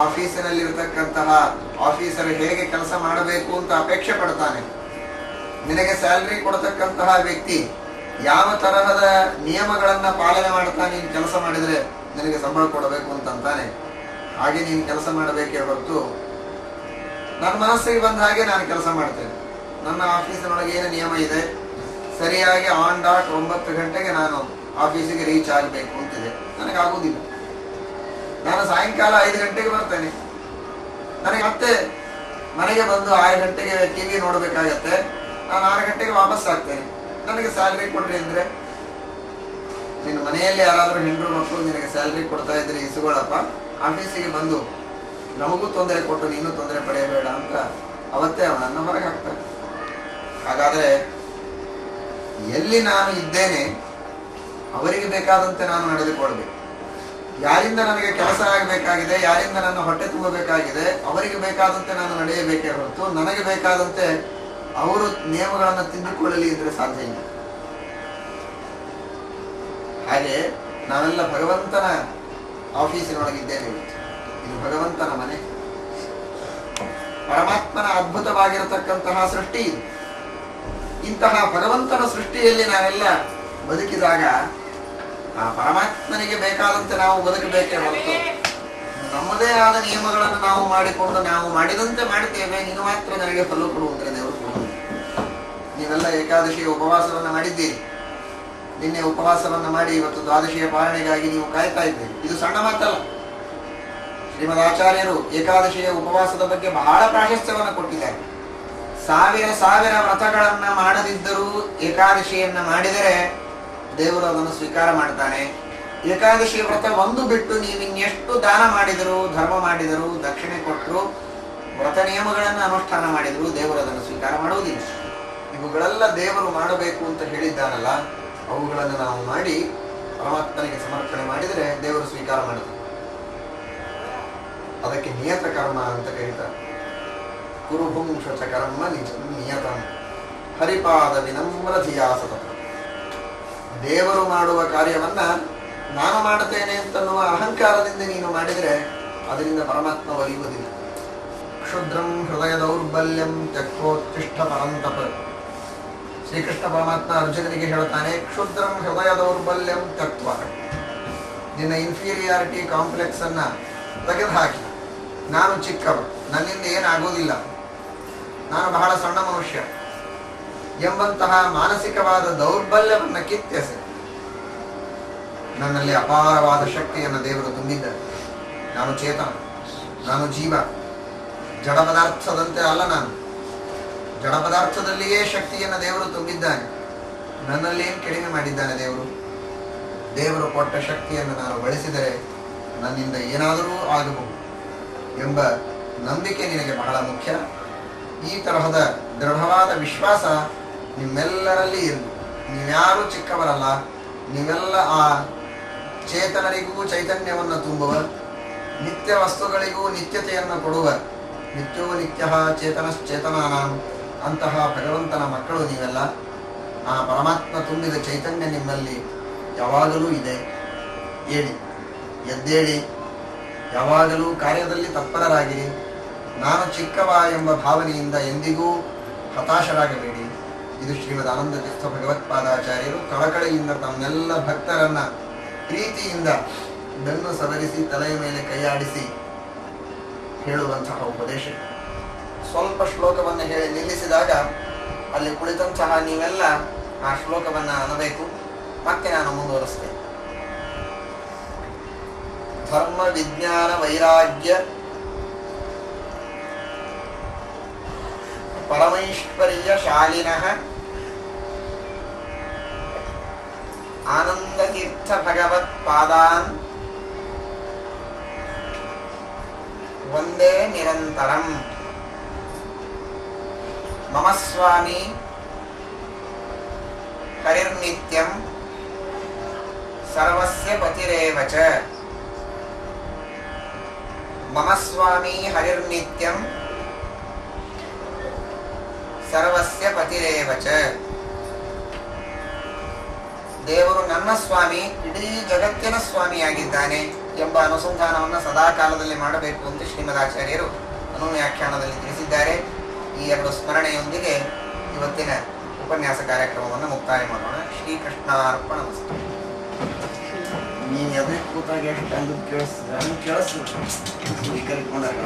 ಆಫೀಸಿನಲ್ಲಿರತಕ್ಕಂತಹ officer ಹೇಗೆ ಕೆಲಸ ಮಾಡಬೇಕು ಅಂತ ಅಪೇಕ್ಷೆ ಪಡ್ತಾನೆ. ನಿನಗೆ ಸ್ಯಾಲರಿ ಕೊಡತಕ್ಕಂತಹ ವ್ಯಕ್ತಿ ಯಾವ ತರಹದ ನಿಯಮಗಳನ್ನ ಪಾಲನೆ ಮಾಡ್ತಾ ನೀನು ಕೆಲಸ ಮಾಡಿದ್ರೆ ನಿನಗೆ ಸಂಬಳ ಕೊಡಬೇಕು ಅಂತಾನೆ. ಹಾಗೆ ನೀನು ಕೆಲಸ ಮಾಡಬೇಕೇ ಹೊರತು ನನ್ನ ಮನಸ್ಸಿಗೆ ಬಂದ ಹಾಗೆ ನಾನು ಕೆಲಸ ಮಾಡ್ತೇನೆ. ನನ್ನ ಆಫೀಸಿನೊಳಗೆ ಏನು ನಿಯಮ ಇದೆ, ಸರಿಯಾಗಿ ಆನ್ ಡಾಟ್ 9 ಗಂಟೆಗೆ ನಾನು ಆಫೀಸಿಗೆ ರೀಚ್ ಆಗಬೇಕು ಅಂತಿದೆ, ನನಗಾಗುವುದಿಲ್ಲ. ನಾನು ಸಾಯಂಕಾಲ 5 ಗಂಟೆಗೆ ಬರ್ತೇನೆ, ನನಗೆ ಮತ್ತೆ ಮನೆಗೆ ಬಂದು 6 ಗಂಟೆಗೆ ಟಿವಿ ನೋಡಬೇಕಾಗತ್ತೆ, ನಾನು 6 ಗಂಟೆಗೆ ವಾಪಸ್ ಆಗ್ತೇನೆ. ನನಗೆ ಸ್ಯಾಲ್ರಿ ಕೊಡ್ರಿ ಅಂದ್ರೆ, ನಿನ್ನ ಮನೆಯಲ್ಲಿ ಯಾರಾದ್ರೂ ಹೆಂಡ್ರು ಮಕ್ಕಳು ನಿನಗೆ ಸ್ಯಾಲ್ರಿ ಕೊಡ್ತಾ ಇದ್ರೆ ಇಸ್ಕೊಳ್ಳಪ್ಪ, ಆಫೀಸಿಗೆ ಬಂದು ನಮಗೂ ತೊಂದರೆ ಕೊಟ್ಟು ನೀನು ತೊಂದರೆ ಪಡೆಯಬೇಡ ಅಂತ ಅವತ್ತೇ ಅವನನ್ನು ಹೊರಗೆ ಹಾಕ್ತಾನೆ. ಹಾಗಾದ್ರೆ ಎಲ್ಲಿ ನಾನು ಇದ್ದೇನೆ ಅವರಿಗೆ ಬೇಕಾದಂತೆ ನಾನು ನಡೆದುಕೊಳ್ಬೇಕು. ಯಾರಿಂದ ನನಗೆ ಕೆಲಸ ಆಗಬೇಕಾಗಿದೆ, ಯಾರಿಂದ ನನ್ನ ಹೊಟ್ಟೆ ತುಂಬಬೇಕಾಗಿದೆ, ಅವರಿಗೆ ಬೇಕಾದಂತೆ ನಾನು ನಡೆಯಬೇಕೇ ಹೊರತು ನನಗೆ ಬೇಕಾದಂತೆ ಅವರು ನಿಯಮಗಳನ್ನು ತಿದ್ದುಕೊಳ್ಳಲಿ ಇದ್ರೆ ಸಾಧ್ಯ ಇಲ್ಲ. ಹಾಗೆ ನಾವೆಲ್ಲ ಭಗವಂತನ ಆಫೀಸಿನೊಳಗಿದ್ದೇವೆ. ಇದು ಭಗವಂತನ ಮನೆ, ಪರಮಾತ್ಮನ ಅದ್ಭುತವಾಗಿರತಕ್ಕಂತಹ ಸೃಷ್ಟಿ ಇದು. ಇಂತಹ ಭಗವಂತನ ಸೃಷ್ಟಿಯಲ್ಲಿ ನಾವೆಲ್ಲ ಬದುಕಿದಾಗ ಆ ಪರಮಾತ್ಮನಿಗೆ ಬೇಕಾದಂತೆ ನಾವು ಬದುಕಬೇಕೇ ಹೊರತು ನಮ್ಮದೇ ಆದ ನಿಯಮಗಳನ್ನು ನಾವು ಮಾಡಿಕೊಂಡು ನಾವು ಮಾಡಿದಂತೆ ಮಾಡ್ತೇವೆ, ನೀನು ಮಾತ್ರ ನನಗೆ ಫಲ ಕೊಡುವಂತೆ ದೇವರು ಕೊಡುವುದು. ನೀವೆಲ್ಲ ಏಕಾದಶಿಯ ಉಪವಾಸವನ್ನ ಮಾಡಿದ್ದೀರಿ. ನಿನ್ನೆ ಉಪವಾಸವನ್ನ ಮಾಡಿ ಇವತ್ತು ದ್ವಾದಶಿಯ ಪಾಲನೆಗಾಗಿ ನೀವು ಕಾಯ್ತಾ ಇದ್ದೀರಿ. ಇದು ಸಣ್ಣ ಮಾತಲ್ಲ. ಶ್ರೀಮದ್ ಆಚಾರ್ಯರು ಏಕಾದಶಿಯ ಉಪವಾಸದ ಬಗ್ಗೆ ಬಹಳ ಪ್ರಾಶಸ್ತ್ಯವನ್ನು ಕೊಟ್ಟಿದ್ದಾರೆ. ಸಾವಿರ ವ್ರತಗಳನ್ನ ಮಾಡದಿದ್ದರೂ ಏಕಾದಶಿಯನ್ನ ಮಾಡಿದರೆ ದೇವರು ಅದನ್ನು ಸ್ವೀಕಾರ ಮಾಡ್ತಾನೆ. ಏಕಾದಶಿ ವ್ರತ ಒಂದು ಬಿಟ್ಟು ನೀವಿನ್ನೆಷ್ಟು ದಾನ ಮಾಡಿದರು, ಧರ್ಮ ಮಾಡಿದರು, ದಕ್ಷಿಣೆ ಕೊಟ್ಟರು, ವ್ರತ ನಿಯಮಗಳನ್ನು ಅನುಷ್ಠಾನ ಮಾಡಿದರು, ದೇವರು ಅದನ್ನು ಸ್ವೀಕಾರ ಮಾಡುವುದಿಲ್ಲ. ಇವುಗಳೆಲ್ಲ ದೇವರು ಮಾಡಬೇಕು ಅಂತ ಹೇಳಿದ್ದಾನಲ್ಲ, ಅವುಗಳನ್ನು ನಾವು ಮಾಡಿ ಪರಮಾತ್ಮನಿಗೆ ಸಮರ್ಪಣೆ ಮಾಡಿದರೆ ದೇವರು ಸ್ವೀಕಾರ ಮಾಡುತ್ತಾನೆ. ಅದಕ್ಕೆ ನಿಯತ ಕರ್ಮ ಅಂತ ಕರೀತಾರೆ. ಕುರುಭುಂಶಚ ಕರ್ಮ ನಿಯತಂ ಹರಿಪಾದ ವಿನಮ್ರ ಧಿಯಾಸತ. ದೇವರು ಮಾಡುವ ಕಾರ್ಯವನ್ನ ನಾನು ಮಾಡುತ್ತೇನೆ ಅಂತನ್ನುವ ಅಹಂಕಾರದಿಂದ ನೀನು ಮಾಡಿದರೆ ಅದರಿಂದ ಪರಮಾತ್ಮ ಒಲಿಯುವುದಿಲ್ಲ. ಕ್ಷುದ್ರಂ ಹೃದಯ ದೌರ್ಬಲ್ಯಂ ತ್ಯಕ್ತೋತ್ತಿಷ್ಠ ಪರಂತಪ. ಶ್ರೀಕೃಷ್ಣ ಪರಮಾತ್ಮ ಅರ್ಜುನನಿಗೆ ಹೇಳ್ತಾನೆ, ಕ್ಷುದ್ರಂ ಹೃದಯ ದೌರ್ಬಲ್ಯಂ ತ್ಯಕ್ತ್ವ. ನಿನ್ನ ಇನ್ಫೀರಿಯಾರಿಟಿ ಕಾಂಪ್ಲೆಕ್ಸ್ ಅನ್ನ ತೆಗೆದುಹಾಕಿ, ನಾನು ಚಿಕ್ಕವ, ನನ್ನಿಂದ ಏನಾಗುವುದಿಲ್ಲ, ನಾನು ಬಹಳ ಸಣ್ಣ ಮನುಷ್ಯ ಎಂಬಂತಹ ಮಾನಸಿಕವಾದ ದೌರ್ಬಲ್ಯವನ್ನು ಕಿತ್ತೆಸೆ. ನನ್ನಲ್ಲಿ ಅಪಾರವಾದ ಶಕ್ತಿಯನ್ನು ದೇವರು ತುಂಬಿದ್ದಾರೆ. ನಾನು ಚೇತನ, ನಾನು ಜೀವ, ಜಡ ಪದಾರ್ಥದಂತೆ ಅಲ್ಲ. ನಾನು ಜಡ ಪದಾರ್ಥದಲ್ಲಿಯೇ ಶಕ್ತಿಯನ್ನು ದೇವರು ತುಂಬಿದ್ದಾನೆ. ನನ್ನಲ್ಲಿ ಏನು ಕಡಿಮೆ ಮಾಡಿದ್ದಾನೆ ದೇವರು? ದೇವರು ಕೊಟ್ಟ ಶಕ್ತಿಯನ್ನು ನಾನು ಬಳಸಿದರೆ ನನ್ನಿಂದ ಏನಾದರೂ ಆಗಬಹುದು ಎಂಬ ನಂಬಿಕೆ ನಿನಗೆ ಬಹಳ ಮುಖ್ಯ. ಈ ತರಹದ ದೃಢವಾದ ವಿಶ್ವಾಸ ನಿಮ್ಮೆಲ್ಲರಲ್ಲಿ ಇರಲಿ. ನೀವ್ಯಾರೂ ಚಿಕ್ಕವರಲ್ಲ, ನೀವೆಲ್ಲ ಆ ಚೇತನರಿಗೂ ಚೈತನ್ಯವನ್ನು ತುಂಬುವ, ನಿತ್ಯ ವಸ್ತುಗಳಿಗೂ ನಿತ್ಯತೆಯನ್ನು ಕೊಡುವ, ನಿತ್ಯೋ ನಿತ್ಯ ಚೇತನಶ್ಚೇತನಾನಾಂ ಅಂತಹ ಭಗವಂತನ ಮಕ್ಕಳು ನೀವೆಲ್ಲ. ಆ ಪರಮಾತ್ಮ ತುಂಬಿದ ಚೈತನ್ಯ ನಿಮ್ಮಲ್ಲಿ ಯಾವಾಗಲೂ ಇದೆ. ಏಳಿ, ಎದ್ದೇಳಿ, ಯಾವಾಗಲೂ ಕಾರ್ಯದಲ್ಲಿ ತತ್ಪರರಾಗಿರಿ. ನಾನು ಚಿಕ್ಕವ ಎಂಬ ಭಾವನೆಯಿಂದ ಎಂದಿಗೂ ಹತಾಶರಾಗಬೇಡಿ. ಇದು ಶ್ರೀಮದ್ ಆನಂದ ತೀರ್ಥ ಭಗವತ್ಪಾದಾಚಾರ್ಯರು ಕಳಕಳಿಯಿಂದ ತಮ್ಮೆಲ್ಲ ಭಕ್ತರನ್ನ ಪ್ರೀತಿಯಿಂದ ಬೆನ್ನು ಸವರಿಸಿ ತಲೆಯ ಮೇಲೆ ಕೈಯಾಡಿಸಿ ಹೇಳುವಂತಹ ಉಪದೇಶ. ಸ್ವಲ್ಪ ಶ್ಲೋಕವನ್ನು ಹೇಳಿ ನಿಲ್ಲಿಸಿದಾಗ ಅಲ್ಲಿ ಕುಳಿತಂತಹ ನೀವೆಲ್ಲ ಆ ಶ್ಲೋಕವನ್ನ ಅನ್ನಬೇಕು. ಮತ್ತೆ ನಾನು ಮುಂದುವರಿಸ್ತೇನೆ. ಧರ್ಮ ವಿಜ್ಞಾನ ವೈರಾಗ್ಯ ಪರಮೈಶ್ವರ್ಯ ಶಾಲಿನಃ ಆನಂದ ತೀರ್ಥ ಭಗವತ್ ಪಾದಾನ್ ವಂದೇ ನಿರಂತರಂ. ಮಮ ಸ್ವಾಮಿ ಹರಿರ್ನಿತ್ಯಂ ಸರ್ವಸ್ಯ ಪತಿರೇವ ಚ. ಮಮ ಸ್ವಾಮಿ ಹರಿರ್ನಿತ್ಯಂ ಸರ್ವಸ್ಯ ಪತಿರೇವ ಚ. ದೇವರು ನನ್ನ ಸ್ವಾಮಿ, ಇಡೀ ಜಗತ್ತಿನ ಸ್ವಾಮಿಯಾಗಿದ್ದಾನೆ, ಎಂಬ ಅನುಸಂಧಾನವನ್ನು ಸದಾ ಕಾಲದಲ್ಲಿ ಮಾಡಬೇಕು ಅಂತ ಶ್ರೀಮದಾಚಾರ್ಯರು ಅನುವ್ಯಾಖ್ಯಾನದಲ್ಲಿ ತಿಳಿಸಿದ್ದಾರೆ. ಈ ಎರಡು ಸ್ಮರಣೆಯೊಂದಿಗೆ ಇವತ್ತಿನ ಉಪನ್ಯಾಸ ಕಾರ್ಯಕ್ರಮವನ್ನು ಮುಕ್ತಾಯ ಮಾಡೋಣ. ಶ್ರೀಕೃಷ್ಣಾರ್ಪಣಮಸ್ತು. ನೀವು ಎದೆ ಕೂತಾಗ ಎಷ್ಟು ಅಂದು ಕೇಳಿಸ್ತದೆ, ಸ್ಪೀಕರ್ ಇಟ್ಕೊಂಡಾಗ